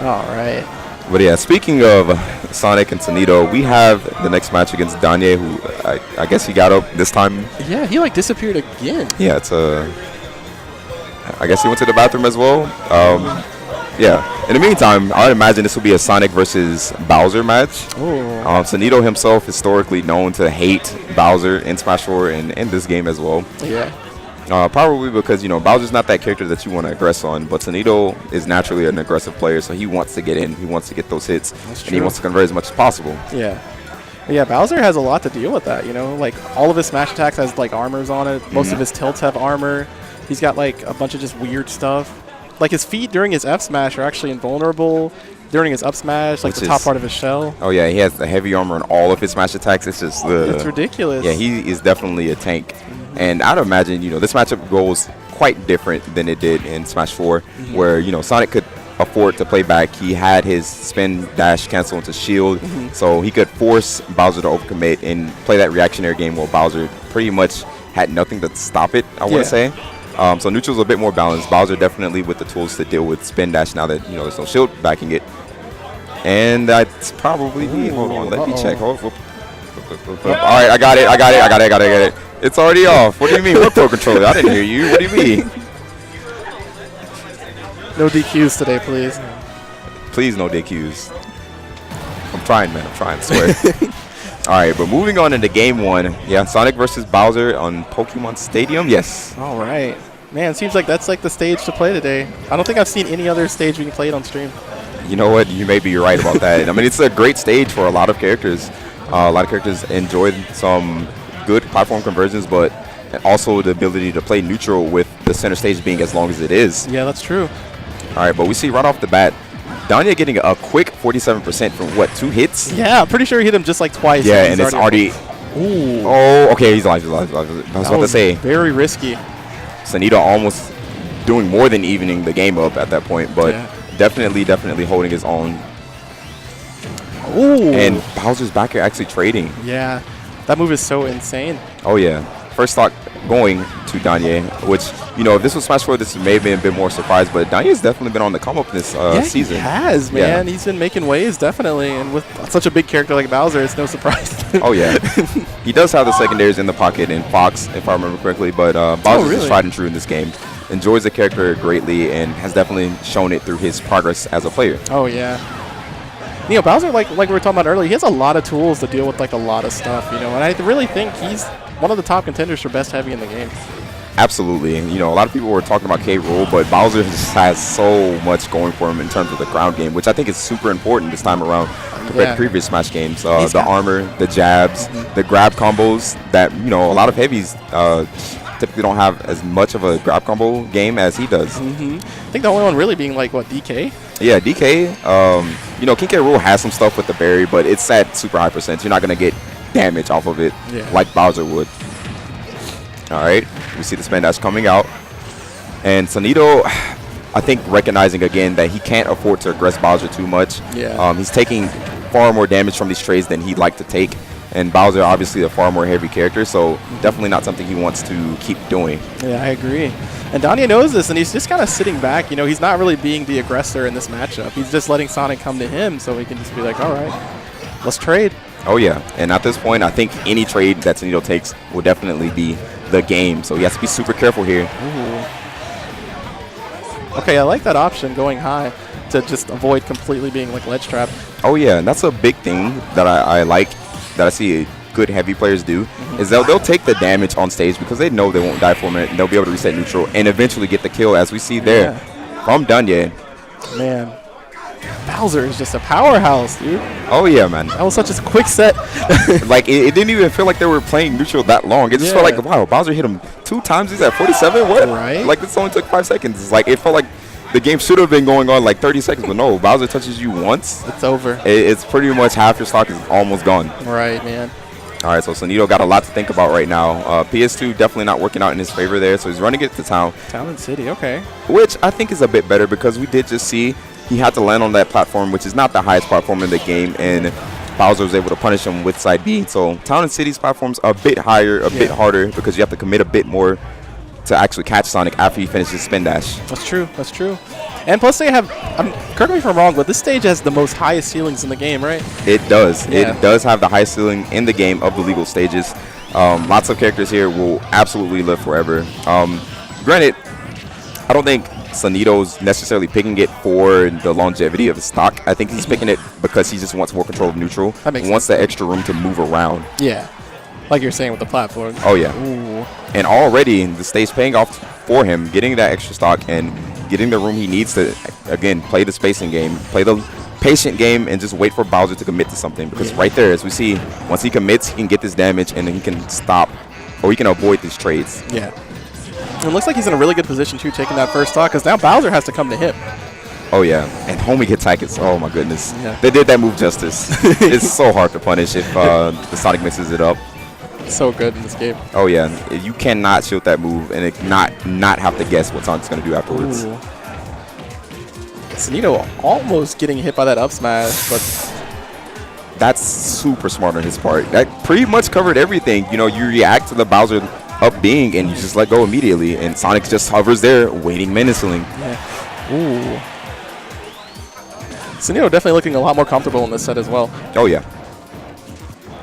All right. But yeah, speaking of Sonic and Sonido, we have the next match against Danye, who I guess he got up this time. Yeah, he like disappeared again. Yeah, I guess he went to the bathroom as well. Yeah. In the meantime, I would imagine this will be a Sonic versus Bowser match. Sonido himself historically known to hate Bowser in Smash 4 and in this game as well. Yeah. Probably because, Bowser's not that character that you want to aggress on, but Sonido is naturally an aggressive player, so he wants to get in. He wants to get those hits, and he wants to convert as much as possible. Yeah. Yeah, Bowser has a lot to deal with that, Like, all of his smash attacks has, like, armors on it. Most of his tilts have armor. He's got, like, a bunch of just weird stuff. Like, his feet during his F smash are actually invulnerable. During his up smash, like the top part of his shell. Oh, yeah, he has the heavy armor on all of his smash attacks. It's just it's ridiculous. Yeah, he is definitely a tank. And I'd imagine, this matchup goes quite different than it did in Smash 4, where, Sonic could afford to play back. He had his spin dash cancel into shield, so he could force Bowser to overcommit and play that reactionary game while Bowser pretty much had nothing to stop it, I want to say. So neutral's a bit more balanced. Bowser definitely with the tools to deal with spin dash now that, there's no shield backing it. And that's probably hold on, let me check. All right, I got it. It's already off. What do you mean? What pro controller? I didn't hear you. What do you mean? No DQs today, please. Please, no DQs. I'm trying, man. I swear. All right, but moving on into game 1. Yeah, Sonic versus Bowser on Pokemon Stadium. Yes. All right. Man, seems like that's like the stage to play today. I don't think I've seen any other stage being played on stream. You know what? You may be right about that. I mean, it's a great stage for a lot of characters. A lot of characters enjoyed some good platform conversions, but also the ability to play neutral with the center stage being as long as it is. Yeah, that's true. All right, but we see right off the bat, Danye getting a quick 47% from, 2 hits? Yeah, I'm pretty sure he hit him just like twice. Yeah, and it's already... Ooh. Oh, okay, he's alive. I was about to say. Very risky. Sonido almost doing more than evening the game up at that point, but definitely holding his own. Ooh. And Bowser's back here actually trading. Yeah, that move is so insane. Oh, yeah. First stock going to Danye, which, if this was Smash 4, this may have been a bit more surprise, but Danye's definitely been on the come up this season. He has, man. Yeah. He's been making waves, definitely. And with such a big character like Bowser, it's no surprise. Oh, yeah. He does have the secondaries in the pocket in Fox, if I remember correctly, but Bowser's just tried and true in this game. Enjoys the character greatly and has definitely shown it through his progress as a player. Oh, yeah. Bowser, like we were talking about earlier, he has a lot of tools to deal with, like, a lot of stuff, and I really think he's one of the top contenders for best heavy in the game. Absolutely. And, a lot of people were talking about K. Rool, but Bowser just has so much going for him in terms of the ground game, which I think is super important this time around compared to previous Smash games. The armor, the jabs, the grab combos that, a lot of heavies typically don't have as much of a grab combo game as he does. I think the only one really being, like, DK? Yeah, DK. King K. Rool has some stuff with the berry, but it's at super high percent. You're not going to get damage off of it like Bowser would. All right, we see the spin dash coming out. And Sonido, I think, recognizing again that he can't afford to aggress Bowser too much. Yeah. He's taking far more damage from these trades than he'd like to take. And Bowser, obviously, a far more heavy character, so definitely not something he wants to keep doing. Yeah, I agree. And Danye knows this, and he's just kind of sitting back. He's not really being the aggressor in this matchup. He's just letting Sonic come to him so he can just be like, all right, let's trade. Oh, yeah. And at this point, I think any trade that Sonido takes will definitely be the game. So he has to be super careful here. Ooh. Okay, I like that option, going high, to just avoid completely being like ledge trap. Oh, yeah. And that's a big thing that I like, that I see good heavy players do, is they'll take the damage on stage because they know they won't die for a minute, and they'll be able to reset neutral and eventually get the kill, as we see there from Danye. Man. Bowser is just a powerhouse, dude. Oh, yeah, man. That was such a quick set. Like, it didn't even feel like they were playing neutral that long. It just felt like, wow, Bowser hit him 2 times. He's at 47? What? Right? Like, this only took 5 seconds. It's like, it felt like the game should have been going on like 30 seconds, but no, Bowser touches you once. It's over. It's pretty much half your stock is almost gone. Right, man. All right, so Sonido got a lot to think about right now. PS2 definitely not working out in his favor there, so he's running it to town. Town and City, okay. Which I think is a bit better because we did just see he had to land on that platform, which is not the highest platform in the game, and Bowser was able to punish him with side B. So Town and City's platform's a bit higher, a bit harder, because you have to commit a bit more to actually catch Sonic after he finishes spin dash. That's true. That's true. And plus, they have. Correct me if I'm wrong, but this stage has the most highest ceilings in the game, right? It does. Yeah. It does have the highest ceiling in the game of the legal stages. Lots of characters here will absolutely live forever. Granted, I don't think Sonido's necessarily picking it for the longevity of his stock. I think he's picking it because he just wants more control of neutral. That makes wants sense. that extra room to move around. Yeah. Like you're saying with the platform. Oh, yeah. Ooh. And already the stage paying off for him, getting that extra stock and getting the room he needs to, again, play the spacing game, play the patient game, and just wait for Bowser to commit to something. Because right there, as we see, once he commits, he can get this damage, and then he can stop, or he can avoid these trades. Yeah. It looks like he's in a really good position, too, taking that first stock, because now Bowser has to come to him. Oh, yeah. And homie gets Tackets. Oh, my goodness. Yeah. They did that move justice. It's so hard to punish if the Sonic mixes it up. So good in this game. Oh, yeah. You cannot shield that move and it not have to guess what Sonic's going to do afterwards. Ooh. Sonido almost getting hit by that up smash, but That's super smart on his part. That pretty much covered everything. You know, you react to the Bowser up being and you just let go immediately, and Sonic just hovers there waiting menacingly. yeah. Ooh. Sonido definitely looking a lot more comfortable in this set as well. Oh, yeah.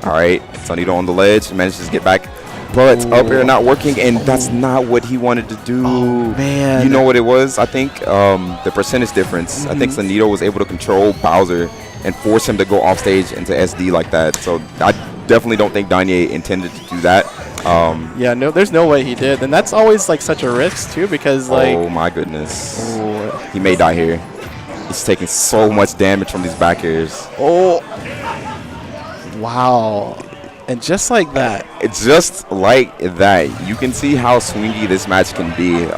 All right. Sonido on the ledge. Manages to get back. But up air not working, and that's not what he wanted to do. Oh, man. You know what it was? I think the percentage difference. I think Sonido was able to control Bowser and force him to go off stage into SD like that. So I definitely don't think Danye intended to do that. Yeah, no, there's no way he did. And that's always like such a risk too, because like, oh my goodness. ooh. He may die here. He's taking so much damage from these back airs. Oh, wow. And just like that. It's just like that. You can see how swingy this match can be.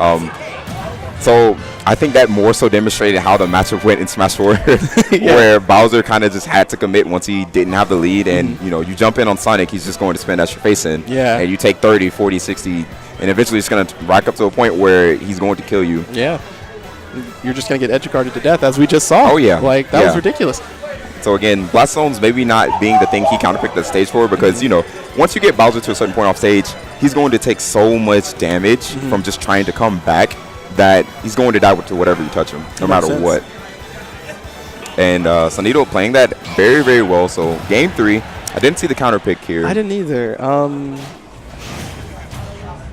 So I think that more so demonstrated how the matchup went in Smash 4, where Bowser kind of just had to commit once he didn't have the lead. And, you know, you jump in on Sonic, he's just going to spin dash your face in. Yeah. And you take 30, 40, 60, and eventually it's going to rack up to a point where he's going to kill you. Yeah. You're just going to get edgeguarded to death, as we just saw. Oh, yeah. Like, that was ridiculous. So again, Blast Zone's maybe not being the thing he counterpicked the stage for, because, you know, once you get Bowser to a certain point off stage, he's going to take so much damage from just trying to come back that he's going to die to whatever you touch him, no matter what. And Sonido playing that very, very well. So game 3, I didn't see the counter pick here. I didn't either.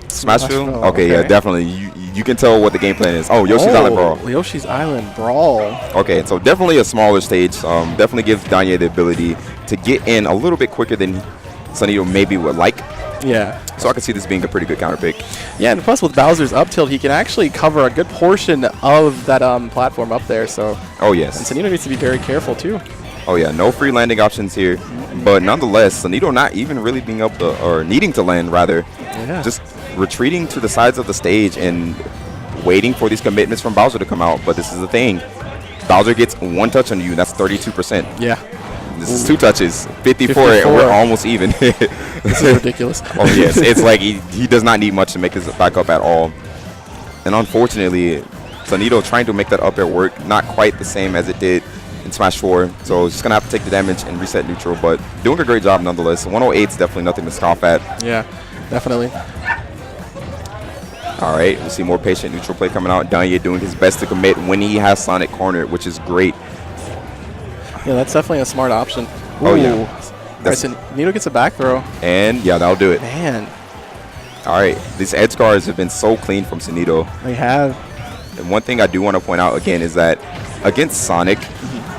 Smashville? Okay, yeah, definitely. You can tell what the game plan is. Oh, Yoshi's Island Brawl. Yoshi's Island Brawl. Okay, so definitely a smaller stage. Definitely gives Danye the ability to get in a little bit quicker than Sonido maybe would like. Yeah. So I can see this being a pretty good counter pick. Yeah, and plus with Bowser's up tilt, he can actually cover a good portion of that platform up there. So. Oh, yes. And Sonido needs to be very careful, too. Oh, yeah, no free landing options here. But nonetheless, Sonido not even really being able to, or needing to land, rather. Yeah. Just retreating to the sides of the stage and waiting for these commitments from Bowser to come out. But this is the thing. Bowser gets one touch on you, that's 32%. Yeah. This is 2 touches, 54, 54. and we're almost even. This is ridiculous. Oh, yes. It's like he does not need much to make his back up at all. And unfortunately, Sonido trying to make that up air work, not quite the same as it did in Smash 4. So he's just going to have to take the damage and reset neutral, but doing a great job nonetheless. 108 is definitely nothing to scoff at. Yeah, definitely. All right, we see more patient neutral play coming out. Danye doing his best to commit when he has Sonic cornered, which is great. Yeah, that's definitely a smart option. Oh, yeah. All right, so Nito gets a back throw. And, yeah, that'll do it. Man. All right, these edge guards have been so clean from Sonido. They have. And one thing I do want to point out again is that against Sonic,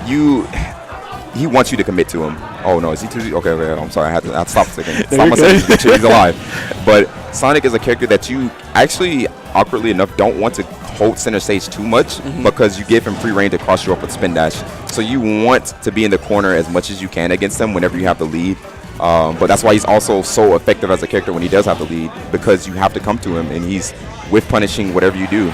he wants you to commit to him. Oh, no, is he too? Okay, I'm sorry. I had to stop a second. Stop myself to make sure he's alive. But Sonic is a character that you actually, awkwardly enough, don't want to hold center stage too much because you give him free reign to cross you up with spin dash. So you want to be in the corner as much as you can against him whenever you have the lead. But that's why he's also so effective as a character when he does have the lead, because you have to come to him and he's with punishing whatever you do.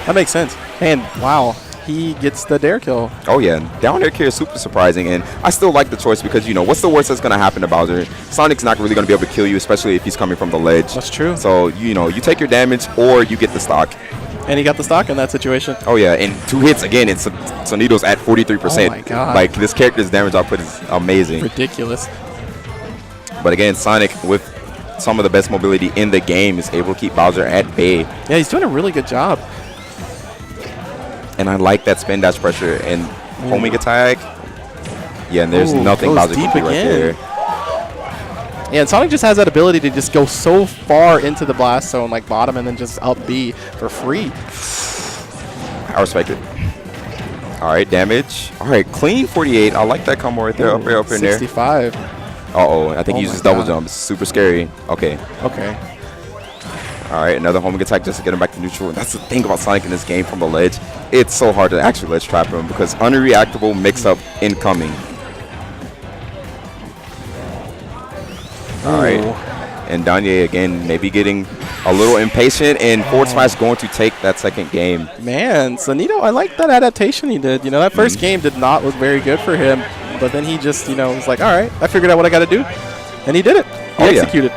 That makes sense. And wow, he gets the dare kill. Oh yeah, down air kill is super surprising, and I still like the choice because, you know, what's the worst that's going to happen to Bowser? Sonic's not really going to be able to kill you, especially if he's coming from the ledge. That's true. So, you know, you take your damage or you get the stock. And he got the stock in that situation. Oh yeah, and 2 hits again, and Sonido's at 43%. Oh my god. Like, this character's damage output is amazing. Ridiculous. But again, Sonic with some of the best mobility in the game, is able to keep Bowser at bay. Yeah, he's doing a really good job. And I like that spin dash pressure and homing attack. Yeah, and there's nothing Bowser can do right there. Yeah, and Sonic just has that ability to just go so far into the blast zone, like bottom, and then just up B for free. I respect it. All right, damage. All right, clean 48. I like that combo right there. Up in there. 65. Uh-oh, I think he uses double jump. It's super scary. Okay. Okay. All right, another homing attack just to get him back to neutral. And that's the thing about Sonic in this game from the ledge. It's so hard to actually ledge trap him because unreactable mix-up incoming. All right. And Danye, again, maybe getting a little impatient, and forward smash going to take that second game. Man, Sonido, I like that adaptation he did. You know, that first game did not look very good for him, but then he just, you know, was like, all right, I figured out what I got to do, and he did it. He executed.